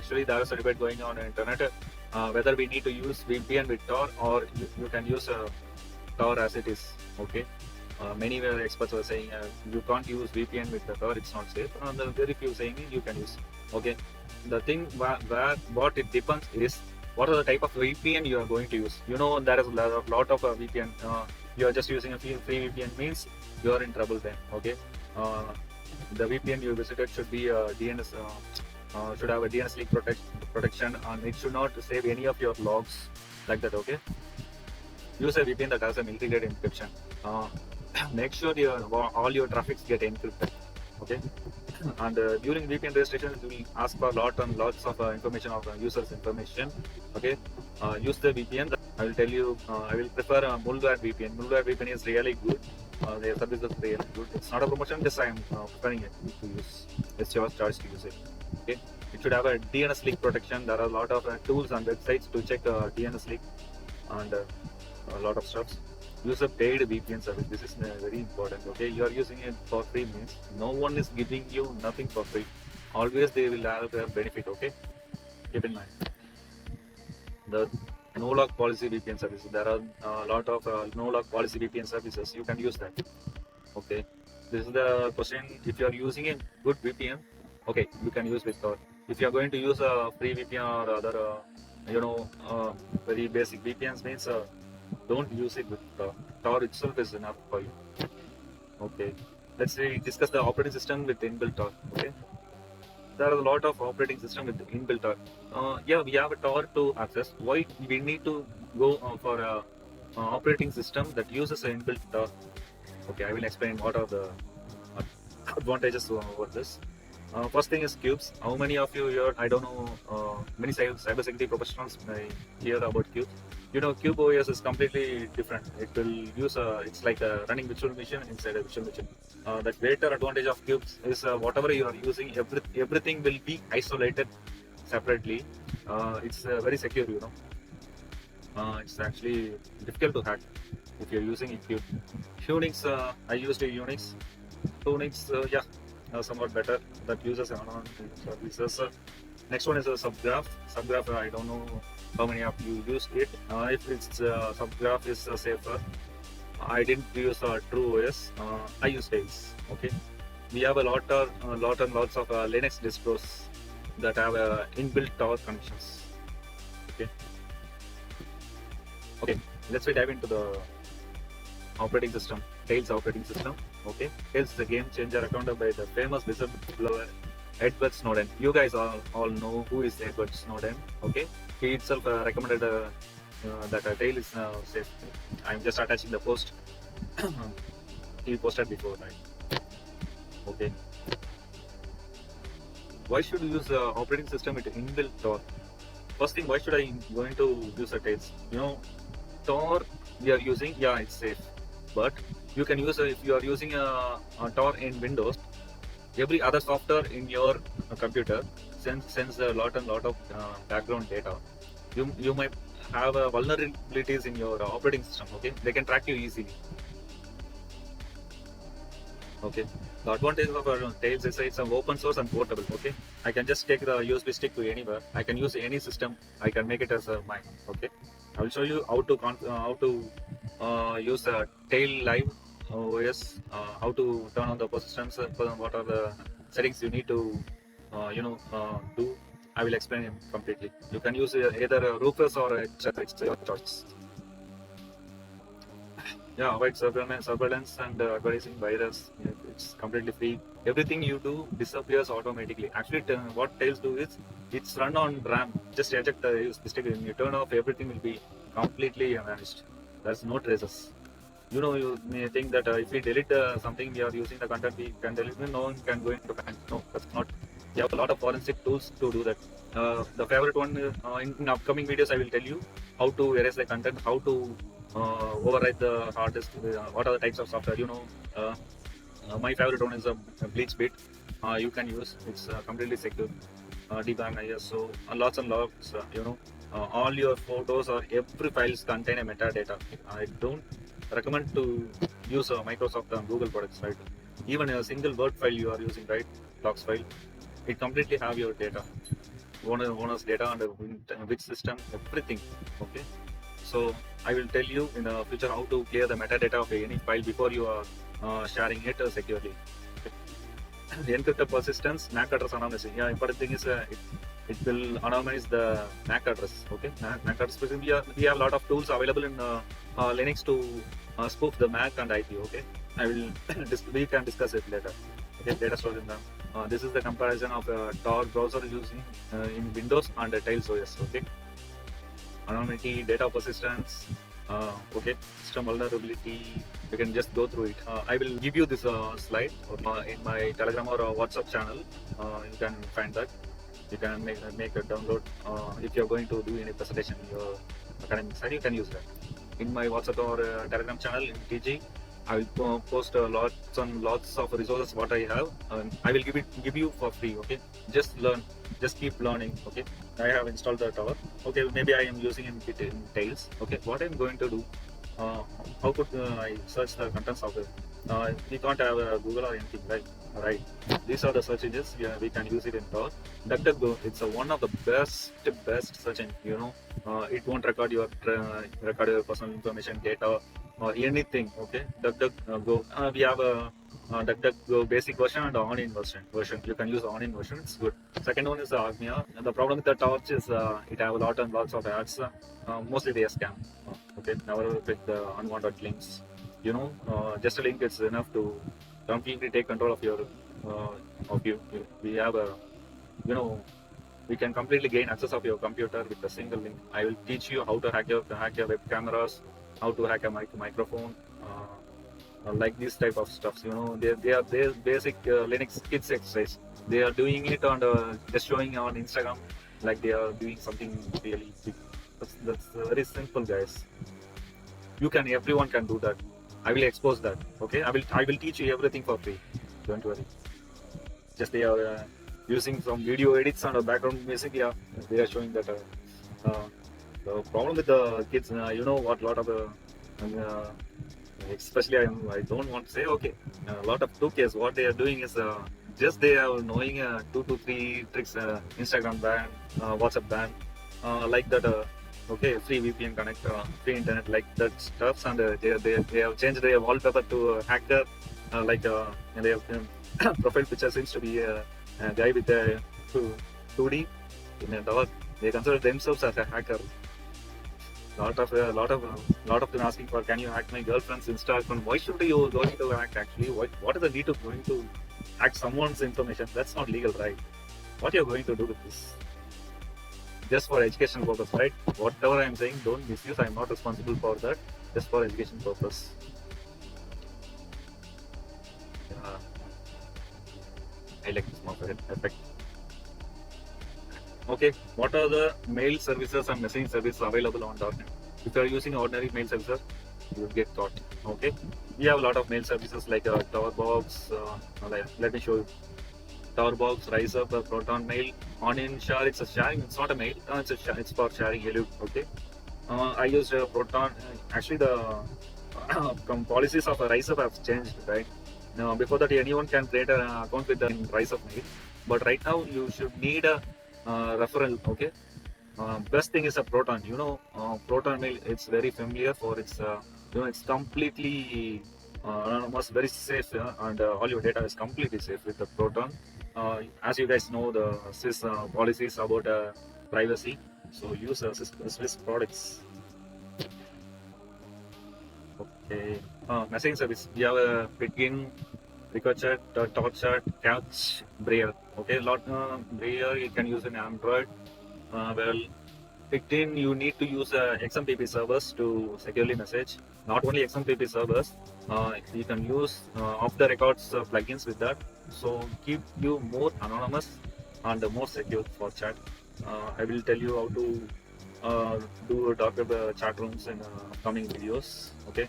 Actually, there is a debate going on internet whether we need to use VPN with Tor or you can use Tor as it is. Okay. Many experts were saying you can't use VPN with the Tor, it's not safe. And the very few saying you can use. Okay. The thing where what it depends is what are the type of VPN you are going to use. You know, there is a lot of VPN. You are just using a free VPN means you are in trouble then. Okay. The VPN you visited should be DNS. Should have a DNS leak protection, and it should not save any of your logs like that. Okay. Use a VPN that has an integrated encryption. Make sure all your traffics get encrypted. Okay. And during VPN registrations, you will ask for lots of information of users' information. Okay. Use the VPN. I will tell you. I will prefer Mulware VPN. Mulware VPN is really good. Their service is really good. It's not a promotion. Just I am preferring it to use. It's your choice to use it. Okay. It should have a DNS leak protection. There are a lot of tools and websites to check DNS leak and a lot of stuff. Use a paid VPN service. This is very important. Okay, you are using it for free means no one is giving you nothing for free. Always they will have a benefit. Okay, keep in mind. The no log policy VPN services. There are a lot of no log policy VPN services. You can use that. Okay, this is the question. If you are using a good VPN, okay, you can use with Tor. If you are going to use a free VPN or other, very basic VPNs means. Don't use it with Tor itself is enough for you. Okay, let's say discuss the operating system with inbuilt Tor. Okay, there are a lot of operating system with inbuilt Tor. Yeah, we have a Tor to access. Why we need to go for a operating system that uses an inbuilt Tor? Okay, I will explain what are the advantages over this. First thing is cubes. How many of you here? I don't know. Many cybersecurity professionals may hear about cubes. You know, Cube OS is completely different. It will use it's like a running virtual machine inside a virtual machine. The greater advantage of cubes is whatever you are using, everything will be isolated separately. It's very secure, you know. It's actually difficult to hack if you're using a cube. Unix, I used a Unix. Unix, yeah, somewhat better. That uses anonymous services. Next one is a subgraph. Subgraph, I don't know how many of you use it. If it's subgraph is safer. I didn't use True OS. I use Tails. Okay. We have a lot and lots of Linux distros that have inbuilt Tor connections. Okay. Okay. Let's dive into the operating system. Tails operating system. Okay. Tails is a game changer accounted by the famous whistleblower Edward Snowden. You guys all know who is Edward Snowden. Okay, he itself recommended that Tail is safe. I'm just attaching the post he posted before, right? Okay. Why should you use operating system with inbuilt Tor? First thing, why should I going to use a Tails? You know, Tor we are using, yeah, it's safe, but you can use if you are using a Tor in Windows. Every other software in your computer sends a lot of background data. You might have vulnerabilities in your operating system. Okay, they can track you easily. Okay, the advantage of Tails is it's an open source and portable. Okay, I can just take the USB stick to anywhere. I can use any system. I can make it as mine. Okay, I will show you how to use Tail Live OS, how to turn on the persistence, what are the settings you need to do. I will explain it completely. You can use either Rufus or it's your choice. Yeah, avoid surveillance and advertising virus. It's completely free. Everything you do disappears automatically. Actually, what Tails do is it's run on RAM. Just eject the USB stick and you turn off. Everything will be completely vanished. There's no traces. You know, you may think that if we delete something, we are using the content, we can delete it. No one can go into content. No, that's not. We have a lot of forensic tools to do that. The favorite one in upcoming videos, I will tell you how to erase the content, how to override the hard disk, what are the types of software. You know, my favorite one is a Bleach Bit. You can use. It's completely secure. Debug ISO, lots and lots. All your photos or every files contain a metadata. I don't recommend to use Microsoft and Google products, right? Even a single Word file you are using, right? Docs file, it completely have your data. owner's data under which system, everything. Okay, so I will tell you in the future how to clear the metadata of any file before you are sharing it securely. The encrypted persistence, MAC address anonymity. Yeah, important thing is it will anonymize the MAC address. Okay, MAC address. We have a lot of tools available in Linux to spoof the MAC and IP. Okay, I will we can discuss it later. Okay, data storage in the this is the comparison of Tor browser using in Windows and Tails OS. Okay, anonymity, data persistence. Okay, system vulnerability. You can just go through it. I will give you this slide in my Telegram or WhatsApp channel. You can find that. You can make a download if you are going to do any presentation in your academic side. You can use that. In my WhatsApp or Telegram channel in TG, I will post lots and lots of resources what I have. I will give you for free. Okay, just learn, just keep learning. Okay, I have installed the Tor. Okay, maybe I am using in Tails. Okay, what I'm going to do? How could I search the contents of it? We can't have Google or anything, right? Right. These are the search engines. Yeah, we can use it in Tor. DuckDuckGo, it's one of the best search engine. You know, it won't record your personal information, data, or anything. Okay, DuckDuckGo. We have a DuckDuckGo basic version and the on-in version. You can use the on-in version. It's good. Second one is the Agnia. And the problem with the Torch is it have lots of ads. Mostly they are scam. Okay, never click the unwanted links. You know, just a link is enough to completely take control of your of you. We have a, you know, we can completely gain access of your computer with a single link. I will teach you how to hack your web cameras, how to hack a microphone, like this type of stuff. You know, they are basic Linux kids exercise. They are doing it on just showing on Instagram like they are doing something really big. That's very simple, guys. Everyone can do that. I will expose that. Okay, I will teach you everything for free. Don't worry. Just they are using some video edits and background music. Yeah, they are showing that. The problem with the kids, you know what? Lot of especially I don't want to say. Okay, a lot of 2Ks. What they are doing is just they are knowing 2 to 3 tricks. Instagram ban, WhatsApp ban, like that. Okay, free VPN connect, free internet, like that stuffs, and they have changed their wallpaper to hacker, like and they have profile picture seems to be a guy with a 2D in a dog. They consider themselves as a hacker. Lot of them asking for, can you hack my girlfriend's Insta account? Why should you going to hack actually? What is the need of going to hack someone's information? That's not legal, right? What you're going to do with this? Just for education purpose, right? Whatever I'm saying, don't misuse. I'm not responsible for that. Just for education purpose. I like this more effect. Okay, what are the mail services and messaging services available on .NET? If you are using ordinary mail services, you will get caught. Okay, we have a lot of mail services like Torbox. Let me show you. Torbox, RiseUp, Proton Mail. On-in share, it's a sharing. It's not a mail. It's for sharing. Okay. I used Proton. Actually, the policies of RiseUp have changed, right? Now, before that, anyone can create an account with the RiseUp mail. But right now, you should need a referral. Okay. Best thing is a Proton. You know, Proton Mail. It's very familiar for its. It's completely anonymous, very safe, and all your data is completely safe with the Proton. As you guys know, the Swiss policies about privacy, so use Swiss products. Okay, messaging service. We have a Bitgin, Ricochet, Torchat, Couch, Braille. Okay, Braille you can use in Android. Well, Bitgin you need to use XMPP servers to securely message. Not only XMPP servers, you can use off-the-records plugins with that. So keep you more anonymous and more secure for chat. I will tell you how to do Docker chat rooms in upcoming videos. Okay,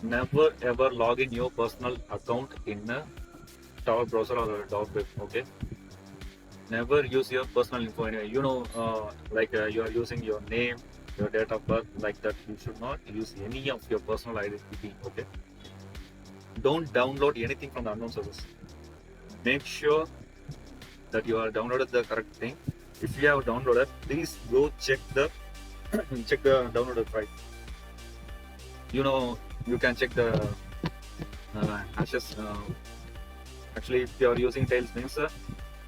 never ever log in your personal account in a Tor browser or a dark web. Okay, never use your personal info anyway. You know, you are using your name, your date of birth, like that. You should not use any of your personal identity. Okay, don't download anything from the unknown service. Make sure that you are downloaded the correct thing. if you have downloaded, please go check the check the downloaded file. You can check the hashes. Actually, if you are using Tails means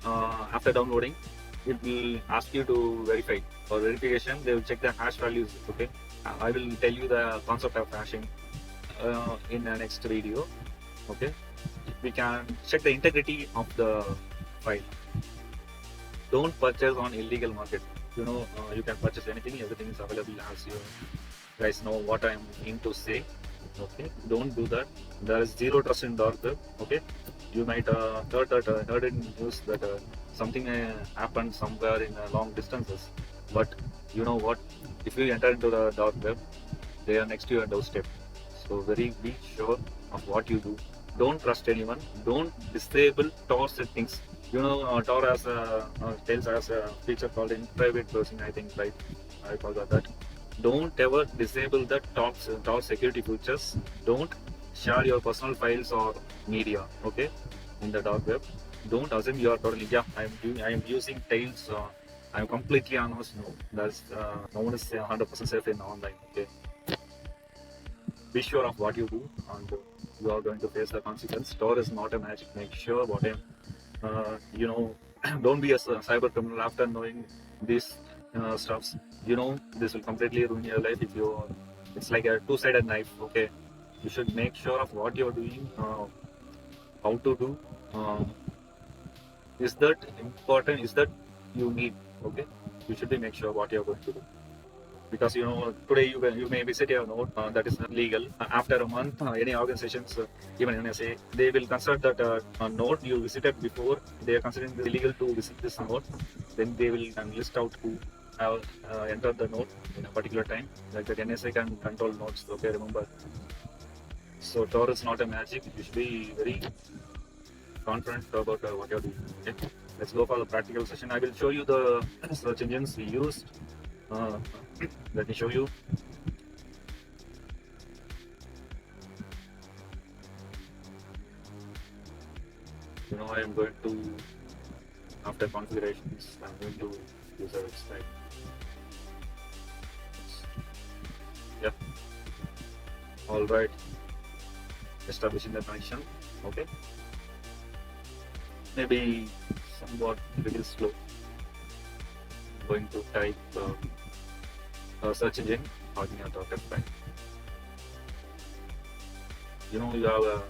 after downloading, it will ask you to verify. For verification, they will check the hash values. Okay, I will tell you the concept of hashing in the next video. Okay, we can check the integrity of the file. Don't purchase on illegal market. You can purchase anything. Everything is available, as you guys know what I am mean to say. Okay, don't do that. There is zero trust in dark web. Okay, you might heard in news that something happened somewhere in long distances, but you know what, if you enter into the dark web, they are next to your doorstep. So be sure of what you do. Don't trust anyone. Don't disable Tor settings. Tor has Tails has a feature called in private browsing, I think, right? I forgot that. Don't ever disable the Tor security features. Don't share your personal files or media, okay, in the dark web. Don't assume you are totally, yeah, I am using Tails. I am completely honest. No, that's no one is 100% safe in online. Okay, be sure of what you do, and you are going to face the consequence. Tor is not a magic. Make sure what I'm, don't be a cyber criminal after knowing these stuffs. This will completely ruin your life if you. It's like a two-sided knife. Okay, you should make sure of what you're doing, how to do. Is that important? Is that you need? Okay, you should be make sure what you're going to do. Because today you may visit your node that is legal. After a month, any organizations, even NSA, they will consider that node you visited before. They are considering it illegal to visit this node. Then they will list out who have entered the node in a particular time. Like that, NSA can control nodes. Okay, remember. So Tor is not a magic. You should be very confident about what you're doing. Okay, let's go for the practical session. I will show you the search engines we used. Let me show you. I am going to, after configurations, I'm going to use a website. Yeah. All right. Establishing the connection. Okay. Maybe somewhat little slow. I'm going to type search engine akiaura.fi. You have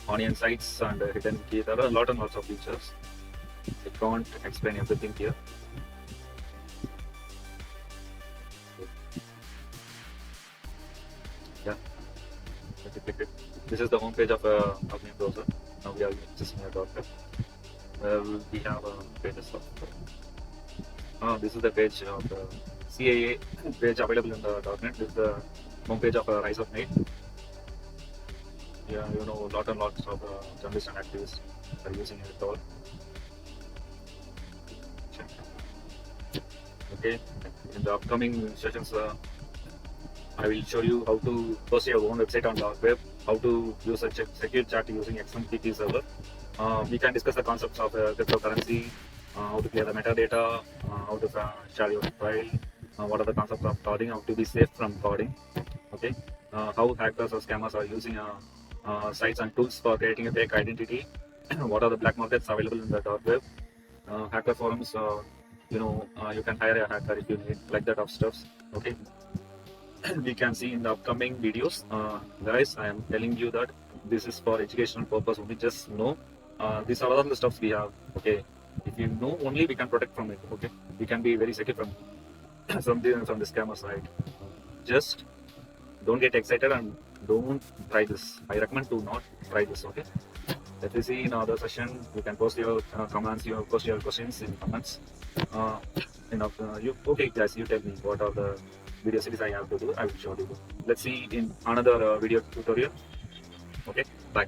onion sites and hidden key. There are a lot and lots of features. I can't explain everything here. Yeah, let me click it. This is the home page of our new browser. Now we are just in a .web. We have pages of. This is the page of the CAA page available in the .NET. This is the home page of Rise of Night. Yeah, lot and lots of journalists and activists are using it all. Okay, in the upcoming sessions, I will show you how to post your own website on the web, how to use a secure chat using XMPP server. We can discuss the concepts of cryptocurrency, how to clear the metadata, how to share your file, what are the concepts of coding, how to be safe from coding. Okay, how hackers or scammers are using sites and tools for creating a fake identity. What are the black markets available in the dark web? Hacker forums. You can hire a hacker if you need, like that of stuffs. Okay. We can see in the upcoming videos. Guys, I am telling you that this is for educational purpose only. Just know these are all the stuffs we have. Okay, if you know only, we can protect from it. Okay, we can be very secure from the scammer side. Just don't get excited and don't try this. I recommend to not try this. Okay, let me see in other session. You can post your comments. Post your questions in comments. Okay, guys, you tell me what are the video series I have to do. I will show you. Let's see in another video tutorial. Okay, bye.